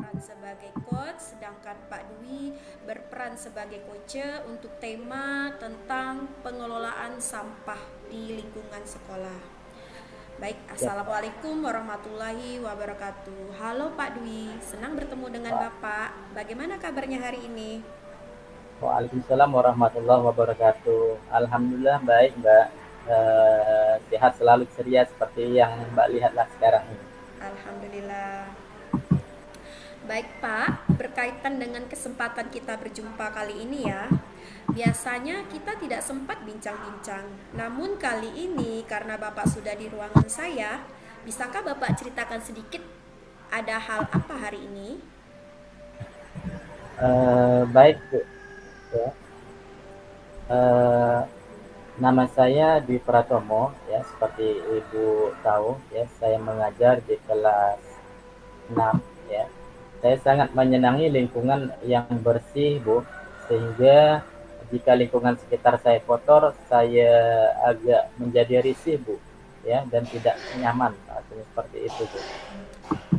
berperan sebagai coach, sedangkan Pak Dwi berperan sebagai coach untuk tema tentang pengelolaan sampah di lingkungan sekolah. Baik, Ya, Assalamualaikum warahmatullahi wabarakatuh. Halo Pak Dwi, senang bertemu dengan Pak. Bapak. Bagaimana kabarnya hari ini? Waalaikumsalam warahmatullahi wabarakatuh. Alhamdulillah baik, Mbak. Sehat selalu ceria seperti yang Mbak lihatlah sekarang ini. Alhamdulillah. Baik Pak, berkaitan dengan kesempatan kita berjumpa kali ini ya. Biasanya kita tidak sempat bincang-bincang. Namun kali ini karena Bapak sudah di ruangan saya, bisakah Bapak ceritakan sedikit ada hal apa hari ini? Baik, Bu. Ya. Eh, Nama saya Dwi Pratomo, ya seperti Ibu tahu, ya saya mengajar di kelas 6. Ya. Saya sangat menyenangi lingkungan yang bersih, Bu, sehingga jika lingkungan sekitar saya kotor, saya agak menjadi risih, Bu, ya, dan tidak nyaman, artinya seperti itu, Bu.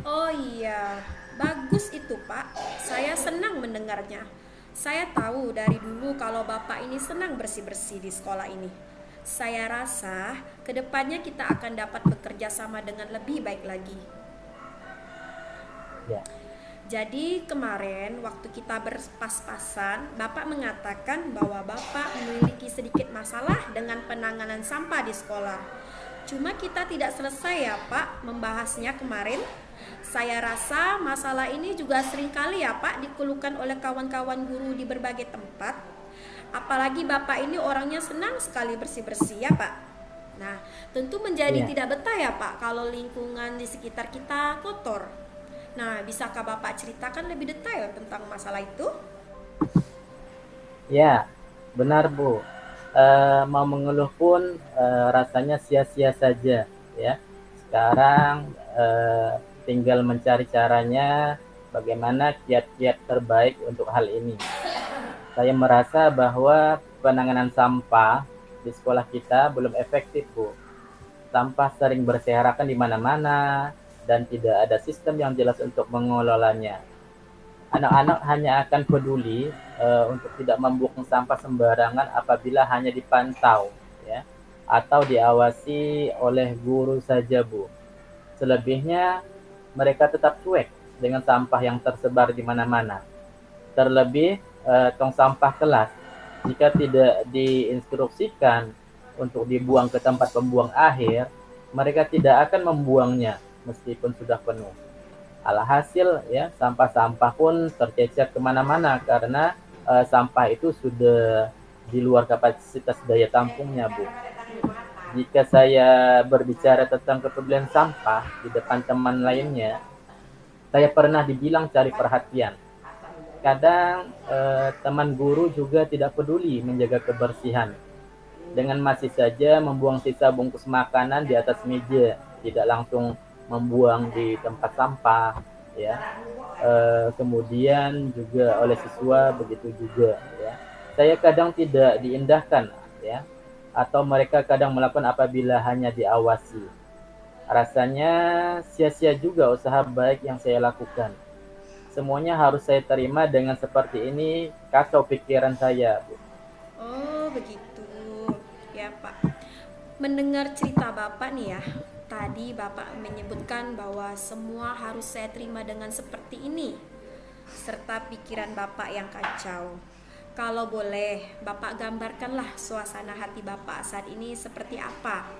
Oh iya, bagus itu Pak. Saya senang mendengarnya. Saya tahu dari dulu kalau Bapak ini senang bersih-bersih di sekolah ini. Saya rasa kedepannya kita akan dapat bekerja sama dengan lebih baik lagi. Ya, Jadi kemarin waktu kita berpas-pasan, Bapak mengatakan bahwa Bapak memiliki sedikit masalah dengan penanganan sampah di sekolah. Cuma kita tidak selesai ya Pak membahasnya kemarin. Saya rasa masalah ini juga seringkali ya Pak dikeluhkan oleh kawan-kawan guru di berbagai tempat. Apalagi Bapak ini orangnya senang sekali bersih-bersih ya Pak. Nah, tentu menjadi iya, tidak betah ya Pak kalau lingkungan di sekitar kita kotor. Nah, bisakah Bapak ceritakan lebih detail tentang masalah itu? ya, benar, Bu. Mau mengeluh pun rasanya sia-sia saja, ya. Sekarang tinggal mencari caranya bagaimana kiat-kiat terbaik untuk hal ini. Saya merasa bahwa penanganan sampah di sekolah kita belum efektif, Bu. Sampah sering berserakan di mana-mana dan tidak ada sistem yang jelas untuk mengelolanya. Anak-anak hanya akan peduli untuk tidak membuang sampah sembarangan apabila hanya dipantau, ya, atau diawasi oleh guru saja, Bu. Selebihnya mereka tetap cuek dengan sampah yang tersebar di mana-mana. Terlebih tong sampah kelas, jika tidak diinstruksikan untuk dibuang ke tempat pembuang akhir, mereka tidak akan membuangnya meskipun sudah penuh. Alhasil ya sampah-sampah pun tercecer kemana-mana karena sampah itu sudah di luar kapasitas daya tampungnya, Bu. Jika saya berbicara tentang kepedulian sampah di depan teman lainnya, saya pernah dibilang cari perhatian. Kadang teman guru juga tidak peduli menjaga kebersihan. Dengan masih saja membuang sisa bungkus makanan di atas meja, tidak langsung membuang di tempat sampah, ya. Kemudian juga oleh siswa begitu juga, ya. Saya kadang tidak diindahkan, ya, atau mereka kadang melakukan apabila hanya diawasi. Rasanya sia-sia juga usaha baik yang saya lakukan. Semuanya harus saya terima dengan seperti ini, kacau pikiran saya, Bu. Oh, begitu. Ya, Pak. Mendengar cerita Bapak nih ya. Tadi Bapak menyebutkan bahwa semua harus saya terima dengan seperti ini, serta pikiran Bapak yang kacau. Kalau boleh, Bapak gambarkanlah suasana hati Bapak saat ini seperti apa.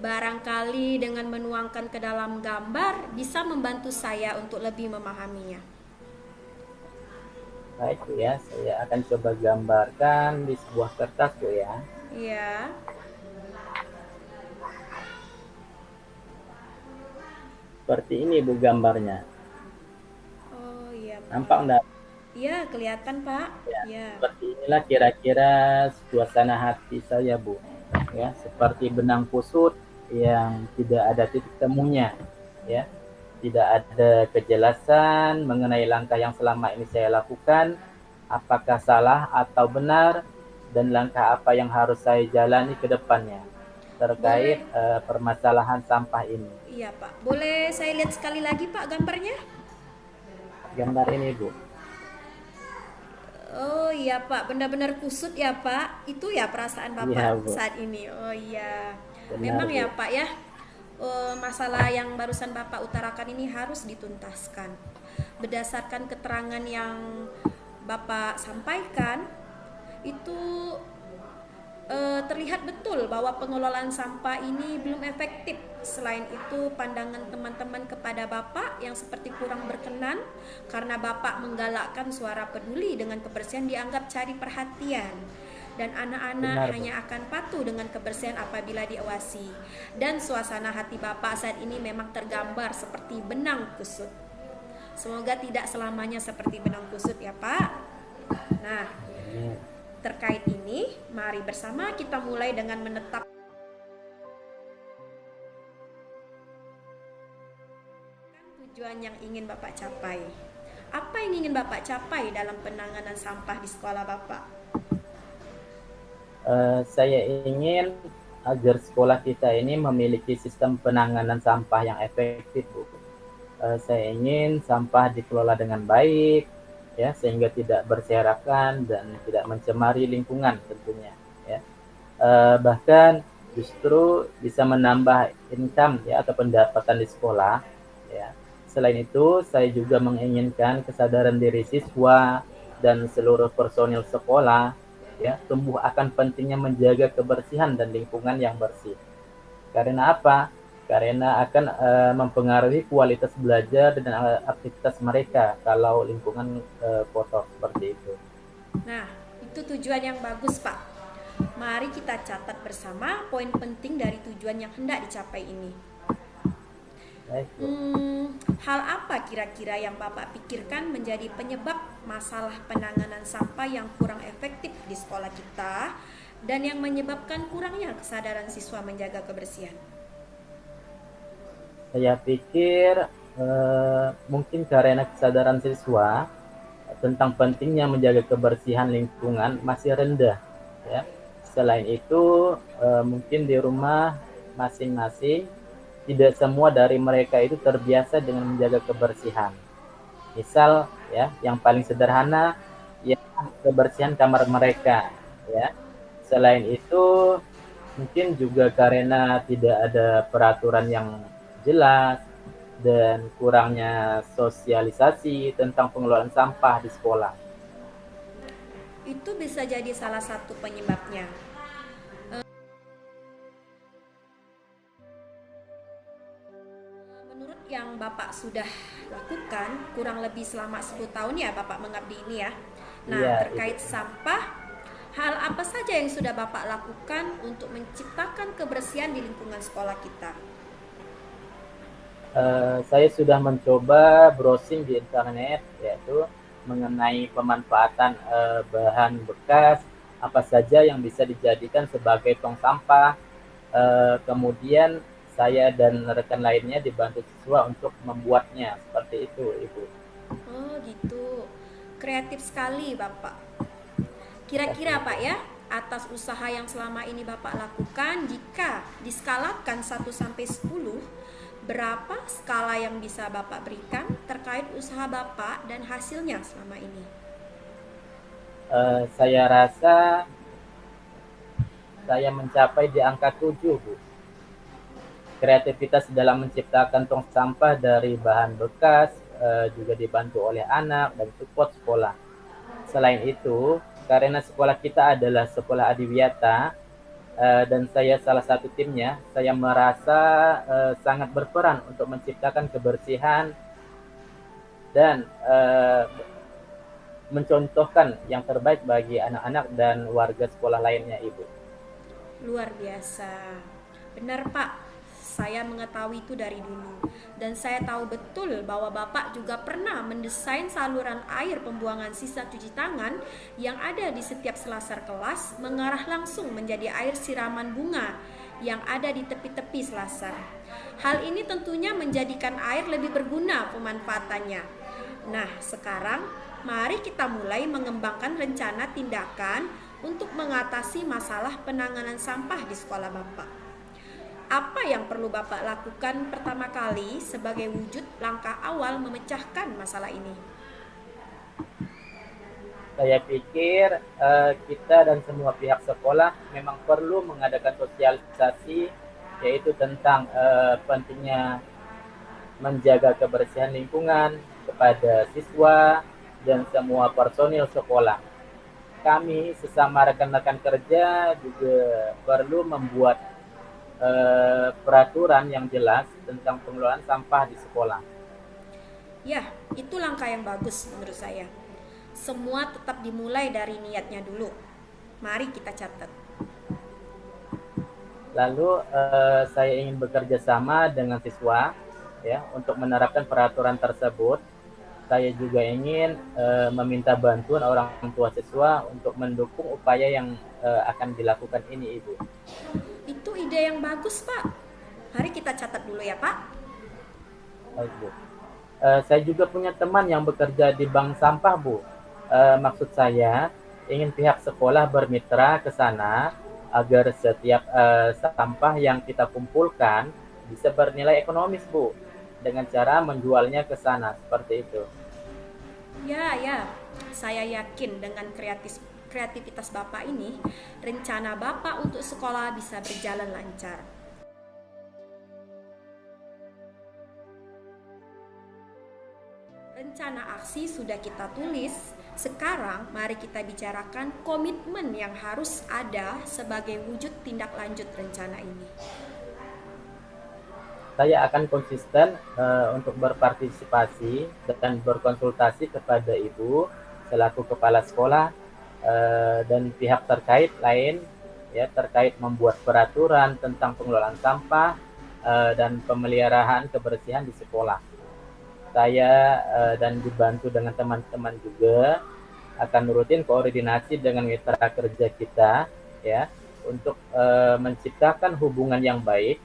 Barangkali dengan menuangkan ke dalam gambar bisa membantu saya untuk lebih memahaminya. Baik, Bu, ya, saya akan coba gambarkan di sebuah kertas, Bu, ya. Iya. Seperti ini, Bu, gambarnya. Oh iya Nampak Pak. enggak? Iya kelihatan Pak. Ya, Iya. seperti inilah kira-kira suasana hati saya, Bu. Ya, seperti benang kusut yang tidak ada titik temunya, ya. Tidak ada kejelasan mengenai langkah yang selama ini saya lakukan, apakah salah atau benar, dan langkah apa yang harus saya jalani ke depannya terkait Boleh. permasalahan sampah ini. Iya Pak. Boleh saya lihat sekali lagi Pak gambarnya? gambar ini, Bu. Oh iya Pak, benar-benar kusut ya Pak. Itu ya perasaan Iya, Bapak Bu. saat ini. Oh iya. Benar, Memang ya Bu. Pak ya. Masalah yang barusan Bapak utarakan ini harus dituntaskan. Berdasarkan keterangan yang Bapak sampaikan, itu terlihat betul bahwa pengelolaan sampah ini belum efektif. Selain itu, pandangan teman-teman kepada Bapak yang seperti kurang berkenan karena Bapak menggalakkan suara peduli dengan kebersihan dianggap cari perhatian. Dan anak-anak Benar, Bu. hanya akan patuh dengan kebersihan apabila diawasi. Dan suasana hati Bapak saat ini memang tergambar seperti benang kusut. Semoga tidak selamanya seperti benang kusut ya Pak. Nah, Amin. terkait ini, mari bersama kita mulai dengan menetapkan tujuan yang ingin Bapak capai. Apa yang ingin Bapak capai dalam penanganan sampah di sekolah Bapak? Saya ingin agar sekolah kita ini memiliki sistem penanganan sampah yang efektif, Bu. Saya ingin sampah dikelola dengan baik, ya, sehingga tidak berserakan dan tidak mencemari lingkungan tentunya, ya. Bahkan justru bisa menambah income ya atau pendapatan di sekolah, ya. Selain itu, saya juga menginginkan kesadaran diri siswa dan seluruh personil sekolah ya tumbuh akan pentingnya menjaga kebersihan dan lingkungan yang bersih. Karena apa? Karena akan mempengaruhi kualitas belajar dan aktivitas mereka kalau lingkungan kotor seperti itu. Nah, itu tujuan yang bagus Pak. Mari kita catat bersama poin penting dari tujuan yang hendak dicapai ini. Baik, Bu. Hal apa kira-kira yang Bapak pikirkan menjadi penyebab masalah penanganan sampah yang kurang efektif di sekolah kita dan yang menyebabkan kurangnya kesadaran siswa menjaga kebersihan? Saya pikir mungkin karena kesadaran siswa tentang pentingnya menjaga kebersihan lingkungan masih rendah, ya. Selain itu, mungkin di rumah masing-masing tidak semua dari mereka itu terbiasa dengan menjaga kebersihan. Misal, ya, yang paling sederhana, ya, kebersihan kamar mereka, ya. Selain itu, mungkin juga karena tidak ada peraturan yang jelas dan kurangnya sosialisasi tentang pengelolaan sampah di sekolah. Itu bisa jadi salah satu penyebabnya. Menurut yang Bapak sudah lakukan kurang lebih selama 10 tahun ya Bapak mengabdi ini ya. Nah, Iya, Ibu. terkait sampah, hal apa saja yang sudah Bapak lakukan untuk menciptakan kebersihan di lingkungan sekolah kita? Saya sudah mencoba browsing di internet, yaitu mengenai pemanfaatan bahan bekas apa saja yang bisa dijadikan sebagai tong sampah. Kemudian saya dan rekan lainnya dibantu siswa untuk membuatnya seperti itu, Ibu. Oh, gitu. Kreatif sekali Bapak. Kasih, Kira-kira Ibu. Pak ya, atas usaha yang selama ini Bapak lakukan, jika diskalakan 1 sampai 10, berapa skala yang bisa Bapak berikan terkait usaha Bapak dan hasilnya selama ini? Saya rasa saya mencapai di angka 7, Bu. Kreativitas dalam menciptakan tong sampah dari bahan bekas juga dibantu oleh anak dan support sekolah. Selain itu, karena sekolah kita adalah sekolah adiwiyata dan saya salah satu timnya, saya merasa sangat berperan untuk menciptakan kebersihan dan mencontohkan yang terbaik bagi anak-anak dan warga sekolah lainnya, Ibu. Luar biasa. Benar Pak, saya mengetahui itu dari dulu. Dan saya tahu betul bahwa Bapak juga pernah mendesain saluran air pembuangan sisa cuci tangan yang ada di setiap selasar kelas mengarah langsung menjadi air siraman bunga yang ada di tepi-tepi selasar. Hal ini tentunya menjadikan air lebih berguna pemanfaatannya. Nah, sekarang mari kita mulai mengembangkan rencana tindakan untuk mengatasi masalah penanganan sampah di sekolah Bapak. Apa yang perlu Bapak lakukan pertama kali sebagai wujud langkah awal memecahkan masalah ini? Saya pikir kita dan semua pihak sekolah memang perlu mengadakan sosialisasi, yaitu tentang pentingnya menjaga kebersihan lingkungan kepada siswa dan semua personil sekolah. Kami sesama rekan-rekan kerja juga perlu membuat peraturan yang jelas tentang pengelolaan sampah di sekolah. Ya, itu langkah yang bagus menurut saya. Semua tetap dimulai dari niatnya dulu. Mari kita catat. Lalu saya ingin bekerja sama dengan siswa ya untuk menerapkan peraturan tersebut. Saya juga ingin meminta bantuan orang tua siswa untuk mendukung upaya yang akan dilakukan ini, Ibu. Itu ide yang bagus, Pak. Mari kita catat dulu ya, Pak. Baik, Bu. Saya juga punya teman yang bekerja di bank sampah, Bu. Maksud saya ingin pihak sekolah bermitra ke sana agar setiap sampah yang kita kumpulkan bisa bernilai ekonomis, Bu, dengan cara menjualnya ke sana seperti itu. Ya, ya. Saya yakin dengan kreativitas Bapak ini, rencana Bapak untuk sekolah bisa berjalan lancar. Rencana aksi sudah kita tulis. Sekarang mari kita bicarakan komitmen yang harus ada sebagai wujud tindak lanjut rencana ini. Saya akan konsisten untuk berpartisipasi dan berkonsultasi kepada Ibu selaku kepala sekolah dan pihak terkait lain ya terkait membuat peraturan tentang pengelolaan sampah dan pemeliharaan kebersihan di sekolah. Saya dan dibantu dengan teman-teman juga akan rutin koordinasi dengan mitra kerja kita ya untuk menciptakan hubungan yang baik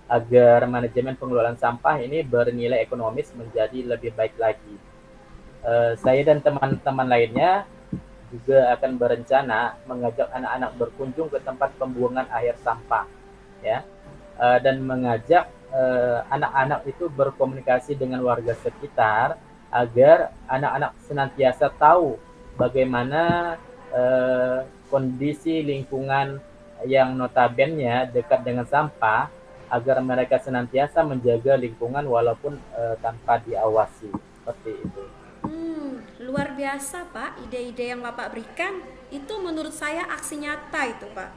agar manajemen pengelolaan sampah ini bernilai ekonomis menjadi lebih baik lagi. Saya dan teman-teman lainnya juga akan berencana mengajak anak-anak berkunjung ke tempat pembuangan akhir sampah, ya, dan mengajak anak-anak itu berkomunikasi dengan warga sekitar agar anak-anak senantiasa tahu bagaimana kondisi lingkungan yang notabene dekat dengan sampah agar mereka senantiasa menjaga lingkungan walaupun tanpa diawasi seperti itu. Luar biasa, Pak. Ide-ide yang Bapak berikan itu menurut saya aksi nyata itu, Pak.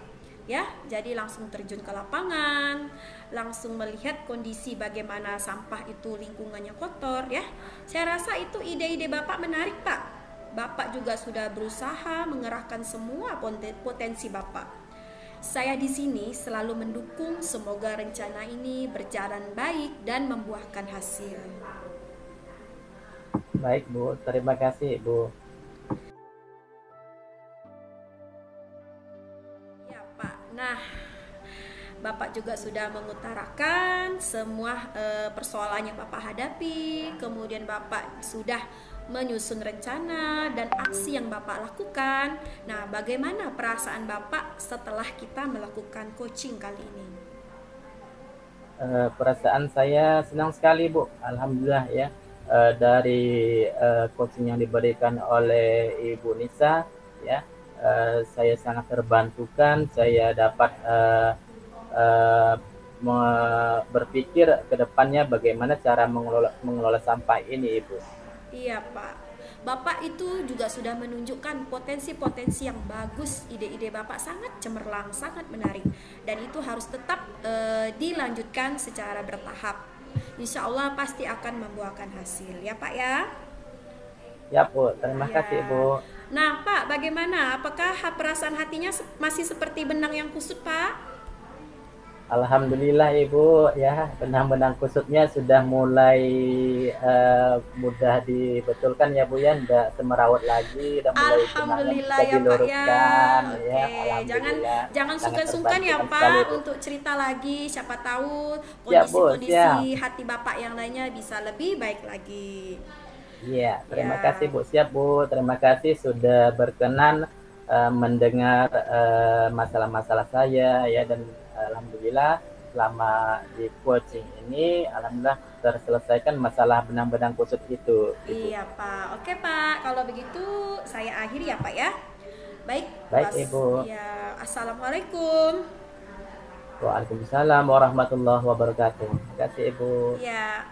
Ya, jadi langsung terjun ke lapangan, langsung melihat kondisi bagaimana sampah itu lingkungannya kotor, ya. Saya rasa itu ide-ide Bapak menarik, Pak. Bapak juga sudah berusaha mengerahkan semua potensi Bapak. Saya di sini selalu mendukung, semoga rencana ini berjalan baik dan membuahkan hasil. Baik, Bu. Terima kasih, Bu. Ya, Pak. Nah, Bapak juga sudah mengutarakan semua persoalan yang Bapak hadapi, kemudian Bapak sudah menyusun rencana dan aksi yang Bapak lakukan. Nah, bagaimana perasaan Bapak setelah kita melakukan coaching kali ini? Perasaan saya senang sekali, Bu. Alhamdulillah ya. Dari coaching yang diberikan oleh Ibu Nisa, ya, saya sangat terbantukan. Saya dapat berpikir ke depannya bagaimana cara mengelola sampah ini, Ibu. Iya, Pak. Bapak itu juga sudah menunjukkan potensi-potensi yang bagus. Ide-ide Bapak sangat cemerlang, sangat menarik. Dan itu harus tetap dilanjutkan secara bertahap. Insya Allah pasti akan membuahkan hasil. Ya, Pak ya? Ya, Bu. Terima Ya. kasih, Bu. Nah, Pak, bagaimana? Apakah perasaan hatinya masih seperti benang yang kusut, Pak? Alhamdulillah, Ibu, ya, benang-benang kusutnya sudah mulai mudah dibetulkan ya, Bu, ya, tidak semerawut lagi, udah mulai benangnya Alhamdulillah bisa ya, Pak ya. diluruskan, ya, Oke, jangan alhamdulillah, sangat sungkan-sungkan ya, terbantukan sekali, Pak, Bu. untuk cerita lagi. Siapa tahu Siap, Bu, kondisi-kondisi siap. hati Bapak yang lainnya bisa lebih baik lagi. Iya, terima kasih, Ya. Bu. Siap, Bu. Terima kasih sudah berkenan mendengar masalah-masalah saya, ya, dan alhamdulillah selama di coaching ini alhamdulillah terselesaikan masalah benang-benang kusut itu, Ibu. Iya Pak. Oke Pak, kalau begitu saya akhiri ya Pak ya. Baik, Baik, Ibu. ya Assalamualaikum. Waalaikumsalam warahmatullahi wabarakatuh. Terima kasih, Ibu. Ya.